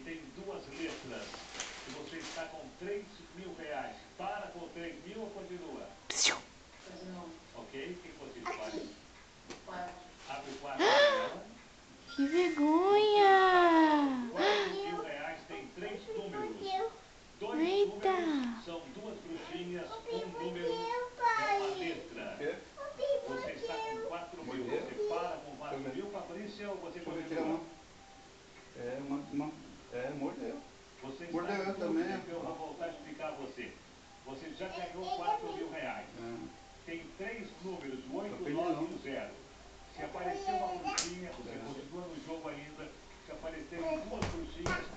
tem duas letras. E você está com 3 mil reais. Para com 3 mil ou continua? Ok, o que você faz? Abre o quarto dela. Que vergonha! 4 mil reais tem 3 números. 2 Eita! números são 2 bruxinhas, um número é uma letra. Você está com 4 mil. Você para com 4 mil, Fabrício, ou você continua? Mordeu. Você está Mordeu eu com também. dúvida, então eu vou voltar a explicar a você. Você já ganhou 4 mil reais. Tem 3 números, 8, 9 e 0. Se aparecer uma bruxinha, você continua no jogo ainda. Se aparecerem 2 bruxinhas,